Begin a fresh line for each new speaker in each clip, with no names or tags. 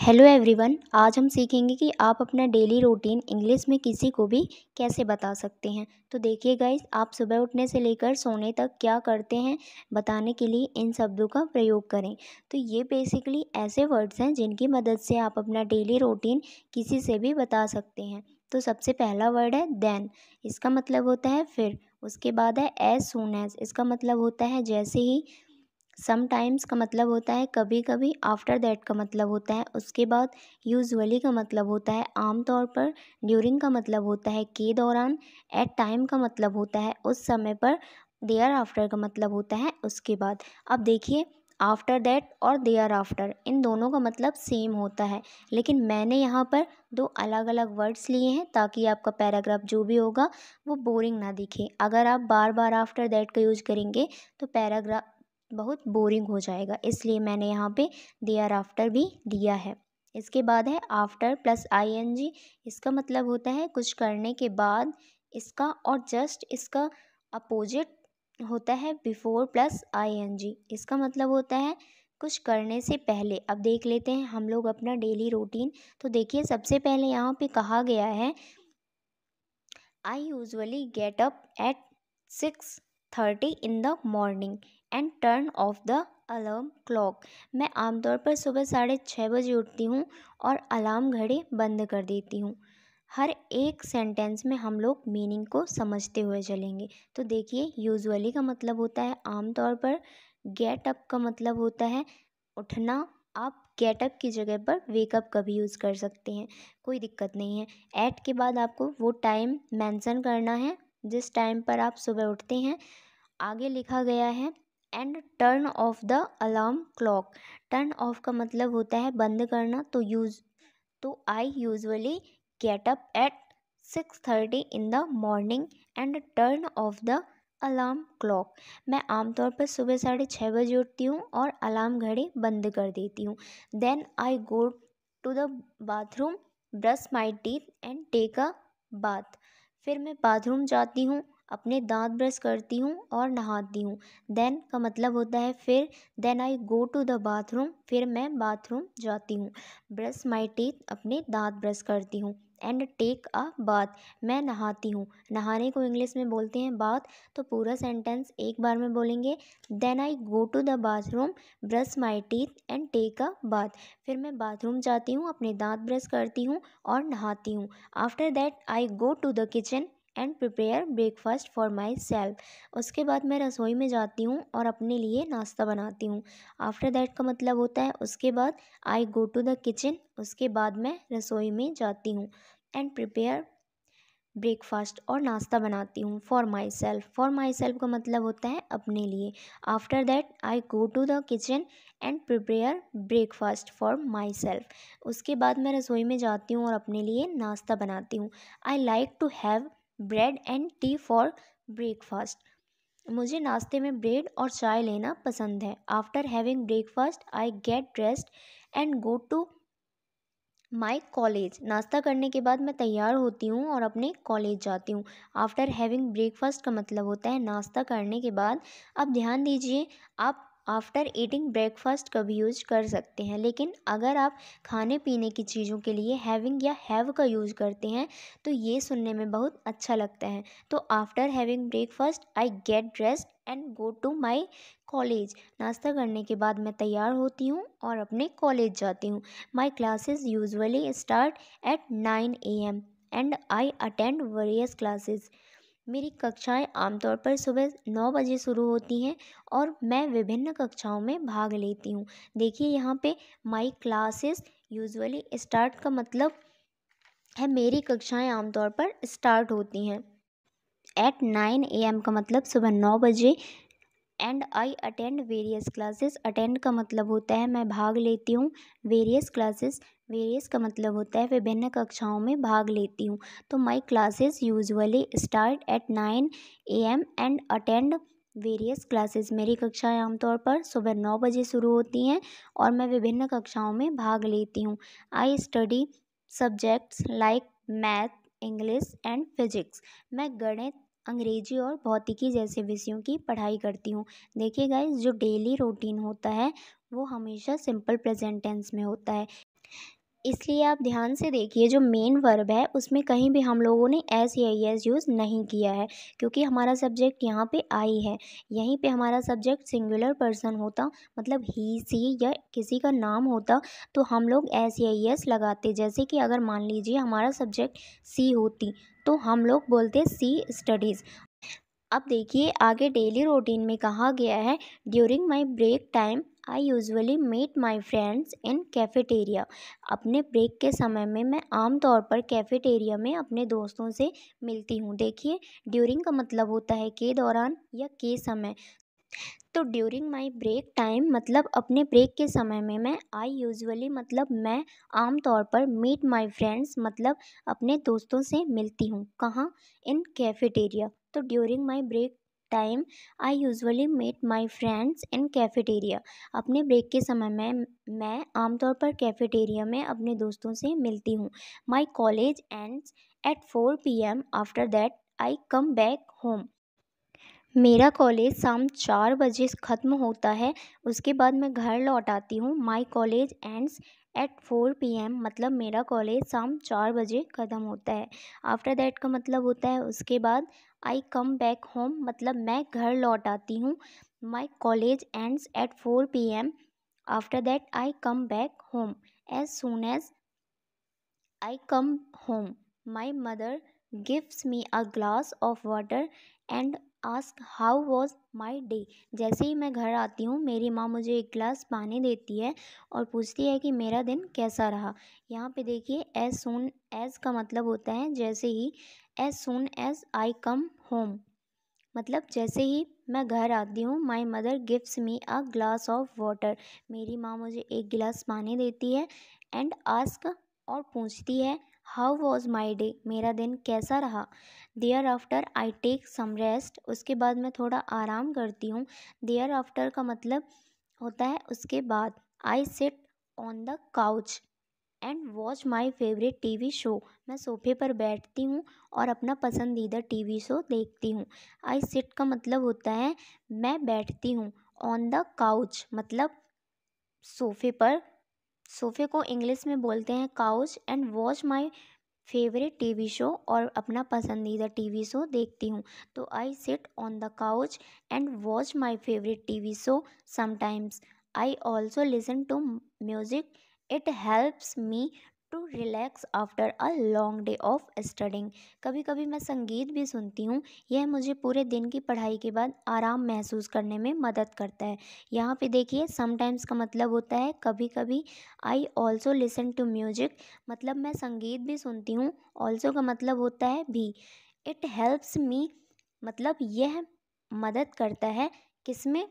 Hello everyone. आज हम सीखेंगे कि आप अपना डेली रूटीन इंग्लिश में किसी को भी कैसे बता सकते हैं। तो देखिए गाइस, आप सुबह उठने से लेकर सोने तक क्या करते हैं बताने के लिए इन शब्दों का प्रयोग करें। तो ये बेसिकली ऐसे वर्ड्स हैं जिनकी मदद से आप अपना डेली रूटीन किसी से भी बता सकते हैं। तो सबसे पहला वर्ड है देन। इसका मतलब होता है फिर। उसके बाद है एज सून एज। इसका मतलब होता है जैसे ही। समटाइम्स का मतलब होता है कभी कभी। आफ्टर दैट का मतलब होता है उसके बाद। यूजुअली का मतलब होता है आमतौर पर। ड्यूरिंग का मतलब होता है के दौरान। एट टाइम का मतलब होता है उस समय पर। देयर आफ्टर का मतलब होता है उसके बाद। अब देखिए, आफ्टर दैट और देयर आफ्टर इन दोनों का मतलब सेम होता है, लेकिन मैंने यहाँ पर दो अलग अलग वर्ड्स लिए हैं ताकि आपका पैराग्राफ जो भी होगा वो बोरिंग ना दिखे। अगर आप बार बार आफ्टर दैट का यूज करेंगे तो पैराग्राफ बहुत बोरिंग हो जाएगा, इसलिए मैंने यहाँ पे देयर आफ्टर भी दिया है। इसके बाद है आफ्टर प्लस आईएनजी। इसका मतलब होता है कुछ करने के बाद। इसका और जस्ट इसका अपोजिट होता है बिफोर प्लस आईएनजी। इसका मतलब होता है कुछ करने से पहले। अब देख लेते हैं हम लोग अपना डेली रूटीन। तो देखिए, सबसे पहले यहाँ पे कहा गया है I usually get up at 6:30 in the morning and turn off the alarm clock. मैं आमतौर पर सुबह 6:30 बजे उठती हूँ और अलार्म घड़ी बंद कर देती हूँ। हर एक सेंटेंस में हम लोग मीनिंग को समझते हुए चलेंगे। तो देखिए, यूजुअली का मतलब होता है आमतौर पर। गेट अप का मतलब होता है उठना। आप गेट अप की जगह पर वेकअप का भी यूज़ कर सकते हैं, कोई दिक्कत नहीं है। ऐट के बाद आपको वो टाइम मेंशन करना है जिस टाइम पर आप सुबह उठते हैं। आगे लिखा गया है and turn off the alarm clock. Turn off का मतलब होता है बंद करना। तो I usually get up at 6:30 in the morning and turn off the alarm clock. मैं आमतौर पर सुबह 6:30 बजे उठती हूँ और अलार्म घड़ी बंद कर देती हूँ। Then I go to the bathroom, brush my teeth and take a bath. फिर मैं बाथरूम जाती हूँ, अपने दांत ब्रश करती हूँ और नहाती हूँ। देन का मतलब होता है फिर। Then I go to the bathroom, फिर मैं बाथरूम जाती हूँ। ब्रश माई टीथ, अपने दांत ब्रश करती हूँ। एंड टेक अ बाथ, मैं नहाती हूँ। नहाने को इंग्लिश में बोलते हैं बाथ। तो पूरा सेंटेंस एक बार में बोलेंगे। Then I go to the bathroom, brush my teeth and take a bath. फिर मैं बाथरूम जाती हूँ, अपने दांत ब्रश करती हूँ और नहाती हूँ। After that I go to the kitchen and prepare breakfast for myself. उसके बाद मैं रसोई में जाती हूँ और अपने लिए नाश्ता बनाती हूँ। आफ्टर दैट का मतलब होता है उसके बाद। आई गो टू द किचन, उसके बाद मैं रसोई में जाती हूँ एंड प्रिपेयर ब्रेकफास्ट और नाश्ता बनाती हूँ for myself. For myself का मतलब होता है अपने लिए। After that I go to the kitchen and prepare breakfast for myself. उसके बाद मैं रसोई में जाती हूँ और अपने लिए नाश्ता बनाती हूँ। I like to have bread and tea for breakfast. मुझे नाश्ते में ब्रेड और चाय लेना पसंद है। After having breakfast I get dressed and go to my college. नाश्ता करने के बाद मैं तैयार होती हूँ और अपने कॉलेज जाती हूँ। आफ्टर हैविंग ब्रेकफास्ट का मतलब होता है नाश्ता करने के बाद। अब ध्यान दीजिए, आप आफ्टर ईटिंग ब्रेकफास्ट का भी यूज कर सकते हैं, लेकिन अगर आप खाने पीने की चीज़ों के लिए हैविंग या हैव का यूज करते हैं तो ये सुनने में बहुत अच्छा लगता है। तो after having breakfast I get dressed and go to my college. नाश्ता करने के बाद मैं तैयार होती हूँ और अपने कॉलेज जाती हूँ। My classes usually start at 9 AM and I attend various classes. मेरी कक्षाएं आमतौर पर सुबह 9 बजे शुरू होती हैं और मैं विभिन्न कक्षाओं में भाग लेती हूँ। देखिए यहाँ पे माई क्लासेस यूजुअली स्टार्ट का मतलब है मेरी कक्षाएं आमतौर पर स्टार्ट होती हैं एट 9 AM का मतलब सुबह 9 बजे। And I attend various classes. Attend का मतलब होता है मैं भाग लेती हूँ। वेरियस क्लासेस, वेरियस का मतलब होता है विभिन्न कक्षाओं में भाग लेती हूँ। तो my classes usually start at 9 AM and attend various classes. मेरी कक्षाएं आमतौर पर सुबह 9 बजे शुरू होती हैं और मैं विभिन्न कक्षाओं में भाग लेती हूँ। I study subjects like math, English and physics. मैं गणित, अंग्रेजी और भौतिकी जैसे विषयों की पढ़ाई करती हूँ। देखिए गाइस, जो डेली रूटीन होता है वो हमेशा सिंपल प्रेजेंट टेंस में होता है। इसलिए आप ध्यान से देखिए, जो मेन वर्ब है उसमें कहीं भी हम लोगों ने एस या एस यूज़ नहीं किया है, क्योंकि हमारा सब्जेक्ट यहाँ पे आई है। यहीं पे हमारा सब्जेक्ट सिंगुलर पर्सन होता, मतलब ही सी या किसी का नाम होता, तो हम लोग एस या एस लगाते। जैसे कि अगर मान लीजिए हमारा सब्जेक्ट सी होती, तो हम लोग बोलते सी स्टडीज़। अब देखिए आगे डेली रूटीन में कहा गया है, during my break time I usually meet my friends in cafeteria. अपने ब्रेक के समय में मैं आमतौर पर कैफेटेरिया में अपने दोस्तों से मिलती हूँ। देखिए, ड्यूरिंग का मतलब होता है के दौरान या के समय। तो ड्यूरिंग माई ब्रेक टाइम मतलब अपने ब्रेक के समय में मैं, आई यूजुअली मतलब मैं आमतौर पर, मीट माई फ्रेंड्स मतलब अपने दोस्तों से मिलती हूँ। कहाँ? In cafeteria. तो during my break time I usually meet my friends in cafeteria. अपने ब्रेक के समय में मैं आमतौर पर कैफेटेरिया में अपने दोस्तों से मिलती हूँ। My college ends at 4 PM। After that I come back home. मेरा कॉलेज शाम 4 बजे ख़त्म होता है, उसके बाद मैं घर लौट आती हूँ। My college ends at 4 PM मतलब मेरा कॉलेज शाम 4 बजे ख़त्म होता है। आफ्टर दैट का मतलब होता है उसके बाद। आई कम बैक होम मतलब मैं घर लौट आती हूँ। My college ends at 4 PM। After that I come back home. As soon as I come home, my mother gives me a glass of water and ask how was my day। जैसे ही मैं घर आती हूँ, मेरी माँ मुझे एक गिलास पानी देती है और पूछती है कि मेरा दिन कैसा रहा। यहाँ पे देखिए, एज सून एज का मतलब होता है जैसे ही। As soon as I come home मतलब जैसे ही मैं घर आती हूँ। My mother gives me a glass of water. मेरी माँ मुझे एक गिलास पानी देती है। एंड आस्क और पूछती है, हाउ वॉज माई डे मेरा दिन कैसा रहा। Thereafter I take some rest. उसके बाद मैं थोड़ा आराम करती हूँ। देयर आफ्टर का मतलब होता है उसके बाद। आई sit on the couch and watch my favourite TV show. मैं सोफे पर बैठती हूँ और अपना पसंदीदा टीवी शो देखती हूँ। आई सिट का मतलब होता है मैं बैठती हूँ। ऑन द काउच मतलब सोफे पर। सोफे को इंग्लिश में बोलते हैं couch. And watch my favourite TV show और अपना पसंदीदा टीवी शो देखती हूँ। तो I sit on the couch and watch my favourite TV show sometimes. I also listen to music. It helps me to relax after a long day of studying. कभी कभी मैं संगीत भी सुनती हूँ। यह मुझे पूरे दिन की पढ़ाई के बाद आराम महसूस करने में मदद करता है। यहाँ पे देखिए, समटाइम्स का मतलब होता है कभी कभी। I also listen to music मतलब मैं संगीत भी सुनती हूँ। ऑल्सो का मतलब होता है भी। इट हेल्प्स मी मतलब यह मदद करता है किसमें?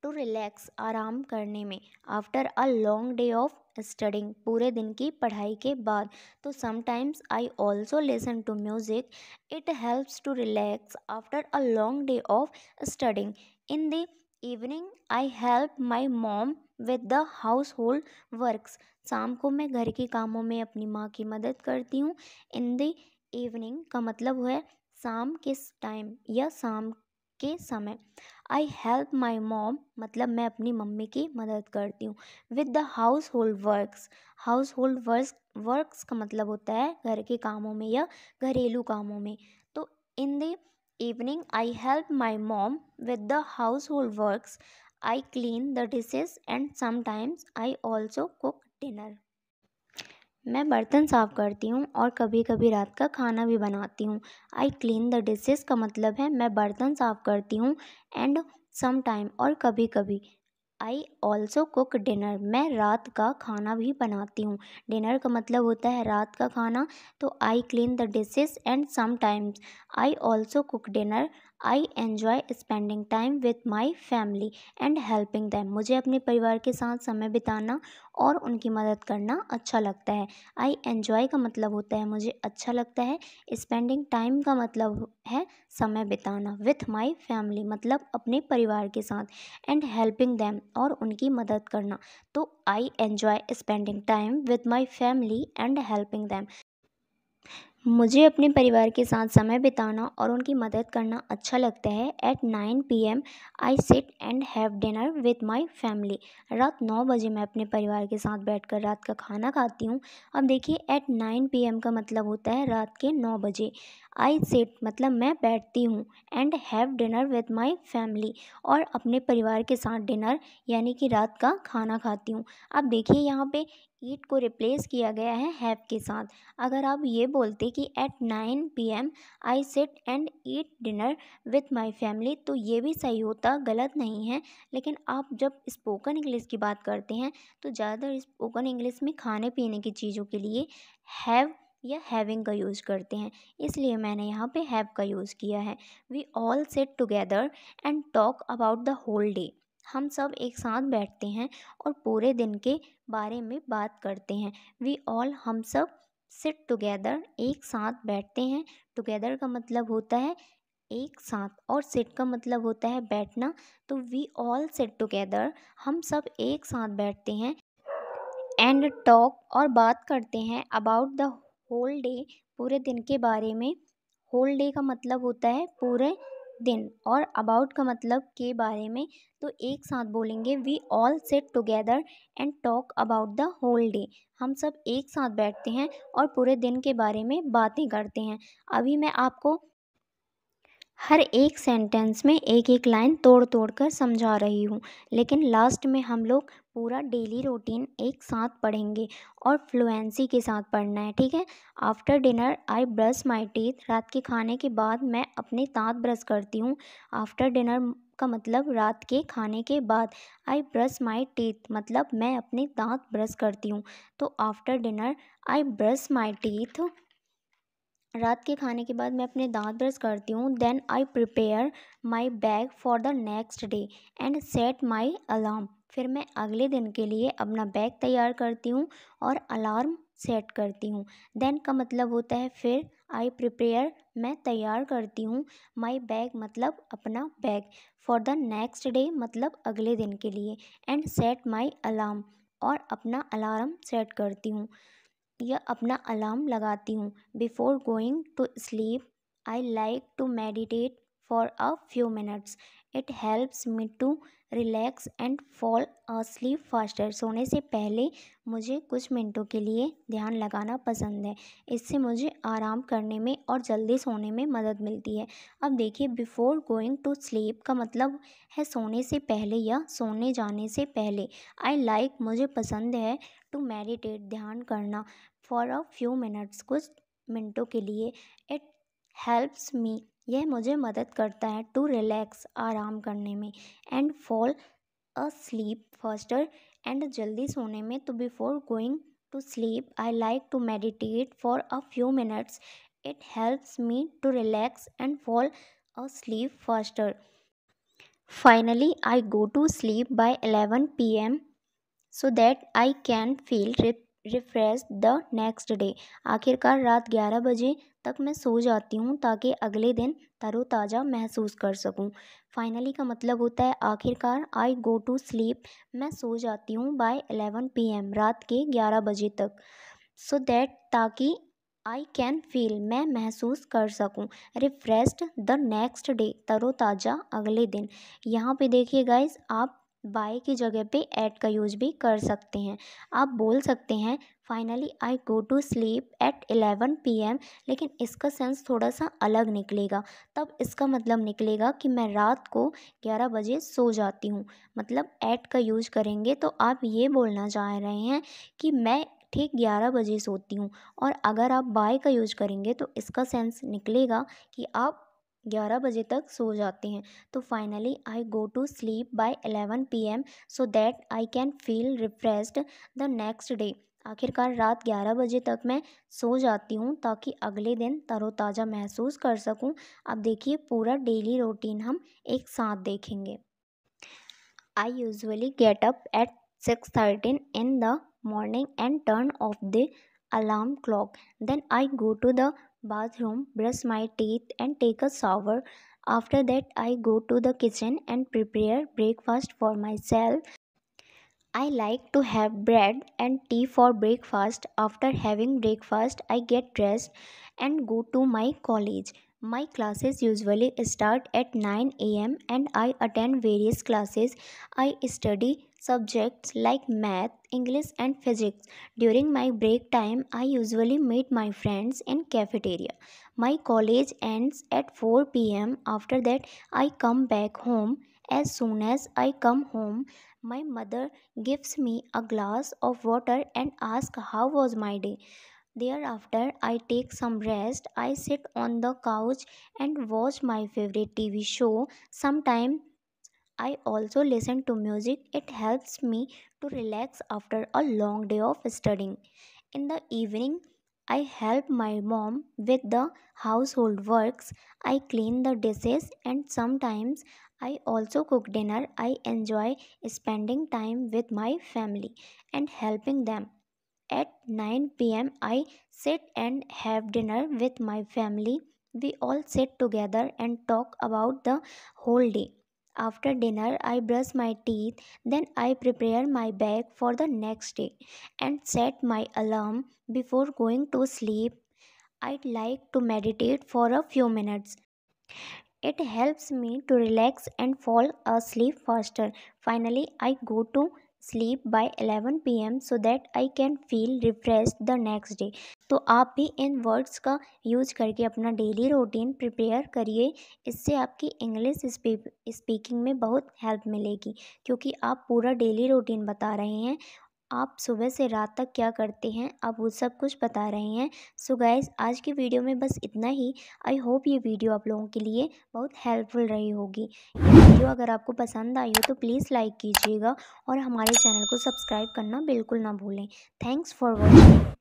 टू रिलैक्स आराम करने में। After a long day of studying पूरे दिन की पढ़ाई के बाद। तो sometimes I also listen to music. It helps to relax after a long day of studying. In the evening I help my mom with the household works. शाम को मैं घर के कामों में अपनी माँ की मदद करती हूँ। इन द इवनिंग का मतलब है शाम के टाइम या शाम के समय। आई हेल्प माई मॉम मतलब मैं अपनी मम्मी की मदद करती हूँ। With the household works. House hold works का मतलब होता है घर के कामों में या घरेलू कामों में। तो इन the evening I help my mom with the household works. I clean the dishes and sometimes I also cook dinner. मैं बर्तन साफ़ करती हूँ और कभी कभी रात का खाना भी बनाती हूँ। आई क्लीन द डिशेज़ का मतलब है मैं बर्तन साफ़ करती हूँ। एंड सम टाइम और कभी कभी। आई ऑल्सो कुक डिनर मैं रात का खाना भी बनाती हूँ। डिनर का मतलब होता है रात का खाना। तो I clean the dishes and sometimes I also cook dinner. I enjoy spending time with my family and helping them. मुझे अपने परिवार के साथ समय बिताना और उनकी मदद करना अच्छा लगता है। आई एन्जॉय का मतलब होता है मुझे अच्छा लगता है। स्पेंडिंग टाइम का मतलब है समय बिताना। विथ माई फैमिली मतलब अपने परिवार के साथ। एंड हेल्पिंग दैम और उनकी मदद करना। तो आई enjoy spending time with my family and helping them. मुझे अपने परिवार के साथ समय बिताना और उनकी मदद करना अच्छा लगता है। At 9 PM I sit and have dinner with my family. रात 9 बजे मैं अपने परिवार के साथ बैठकर रात का खाना खाती हूँ। अब देखिए, एट 9 PM का मतलब होता है रात के 9 बजे। आई सिट मतलब मैं बैठती हूँ, and have dinner with my family और अपने परिवार के साथ डिनर यानी कि रात का खाना खाती हूँ। अब देखिए, यहाँ पे ईट को रिप्लेस किया गया है हैव के साथ। अगर आप ये बोलते कि at 9 PM I sit and eat dinner with my family, तो ये भी सही होता, गलत नहीं है। लेकिन आप जब स्पोकन इंग्लिश की बात करते हैं तो ज़्यादातर स्पोकन इंग्लिश में खाने पीने की चीज़ों के लिए हैव या हैविंग का यूज़ करते हैं, इसलिए मैंने यहाँ पे हैव का यूज़ किया है। We all sit together and talk about the whole day. हम सब एक साथ बैठते हैं और पूरे दिन के बारे में बात करते हैं। वी ऑल हम सब सिट टुगेदर एक साथ बैठते हैं। टुगेदर का मतलब होता है एक साथ और सिट का मतलब होता है बैठना। तो वी ऑल सिट टुगेदर हम सब एक साथ बैठते हैं एंड टॉक और बात करते हैं अबाउट द होल डे पूरे दिन के बारे में। होल डे का मतलब होता है पूरे दिन और अबाउट का मतलब के बारे में। तो एक साथ बोलेंगे we all sit together and talk about the whole day. हम सब एक साथ बैठते हैं और पूरे दिन के बारे में बातें करते हैं। अभी मैं आपको हर एक सेंटेंस में एक एक लाइन तोड़ तोड़ कर समझा रही हूँ, लेकिन लास्ट में हम लोग पूरा डेली रूटीन एक साथ पढ़ेंगे और फ्लुएंसी के साथ पढ़ना है, ठीक है। After dinner I brush my teeth. रात के खाने के बाद मैं अपने दांत ब्रश करती हूँ। आफ्टर डिनर का मतलब रात के खाने के बाद। आई ब्रश माई टीथ मतलब मैं अपने दांत ब्रश करती हूँ। तो after dinner I brush my teeth, रात के खाने के बाद मैं अपने दांत ब्रश करती हूँ। Then I prepare my bag for the next day and set my alarm. फिर मैं अगले दिन के लिए अपना बैग तैयार करती हूँ और अलार्म सेट करती हूँ। देन का मतलब होता है फिर। आई प्रिपेयर मैं तैयार करती हूँ। माई बैग मतलब अपना bag. For the next day मतलब अगले दिन के लिए। एंड सेट माई अलार्म और अपना अलार्म सेट करती हूँ या अपना अलार्म लगाती हूँ। Before going to sleep I like to meditate for a few minutes. It helps me to relax and fall asleep faster. सोने से पहले मुझे कुछ मिनटों के लिए ध्यान लगाना पसंद है। इससे मुझे आराम करने में और जल्दी सोने में मदद मिलती है। अब देखिए, बिफोर गोइंग टू स्लीप का मतलब है सोने से पहले या सोने जाने से पहले। आई लाइक मुझे पसंद है, टू मेडिटेट ध्यान करना, फॉर अ फ्यू मिनट्स कुछ मिनटों के लिए। इट हेल्प्स मी यह मुझे मदद करता है, टू रिलैक्स आराम करने में, and fall asleep faster and जल्दी सोने में। तो before going to sleep I like to meditate for a few minutes. It helps me to relax and fall asleep faster. Finally I go to sleep by 11 PM so that I can feel refresh the next day. आखिरकार रात 11 बजे तक मैं सो जाती हूँ ताकि अगले दिन तरोताज़ा महसूस कर सकूँ। फाइनली का मतलब होता है आखिरकार। आई गो टू स्लीप मैं सो जाती हूँ बाय 11 PM रात के 11 बजे तक। सो दैट ताकि आई कैन फील मैं महसूस कर सकूँ रिफ्रेश्ड द नेक्स्ट डे तरोताज़ा अगले दिन। यहाँ पे देखिए गाइज, आप बाय की जगह पे एट का यूज भी कर सकते हैं। आप बोल सकते हैं finally I go to sleep at 11 PM, लेकिन इसका सेंस थोड़ा सा अलग निकलेगा। तब इसका मतलब निकलेगा कि मैं रात को 11 बजे सो जाती हूँ। मतलब एट का यूज करेंगे तो आप ये बोलना चाह रहे हैं कि मैं ठीक 11 बजे सोती हूँ। और अगर आप बाय का यूज करेंगे तो इसका सेंस निकलेगा कि आप 11 बजे तक सो जाते हैं। तो finally I go to sleep by 11 PM so that I can feel refreshed the next day. आखिरकार रात 11 बजे तक मैं सो जाती हूँ ताकि अगले दिन तरोताज़ा महसूस कर सकूँ। अब देखिए, पूरा डेली रूटीन हम एक साथ देखेंगे। I usually get up at 6:13 in the morning and turn off the alarm clock. Then I go to the bathroom, brush my teeth and take a shower. After that I go to the kitchen and prepare breakfast for myself. I like to have bread and tea for breakfast. After having breakfast, I get dressed and go to my college. My classes usually start at 9 a.m. and I attend various classes. I study subjects like math, English and physics. During my break time, I usually meet my friends in cafeteria. My college ends at 4 p.m. After that, I come back home. As soon as I come home, my mother gives me a glass of water and asks how was my day. Thereafter, I take some rest. I sit on the couch and watch my favorite TV show. Sometimes I also listen to music. It helps me to relax after a long day of studying. In the evening, I help my mom with the household works. I clean the dishes and sometimes I also cook dinner. I enjoy spending time with my family and helping them. At 9 p.m., I sit and have dinner with my family. We all sit together and talk about the whole day. After dinner, I brush my teeth, then I prepare my bag for the next day and set my alarm before going to sleep. I'd like to meditate for a few minutes. It helps me to relax and fall asleep faster. Finally, I go to sleep by 11 p.m. so that I can feel refreshed the next day. तो आप भी इन words का use करके अपना daily routine prepare करिए। इससे आपकी English speaking में बहुत हेल्प मिलेगी, क्योंकि आप पूरा डेली रूटीन बता रहे हैं। आप सुबह से रात तक क्या करते हैं, आप वो सब कुछ बता रहे हैं। सो गाइस, आज की वीडियो में बस इतना ही। आई होप ये वीडियो आप लोगों के लिए बहुत हेल्पफुल रही होगी। ये वीडियो अगर आपको पसंद आई हो तो प्लीज़ लाइक कीजिएगा और हमारे चैनल को सब्सक्राइब करना बिल्कुल ना भूलें। Thanks for watching.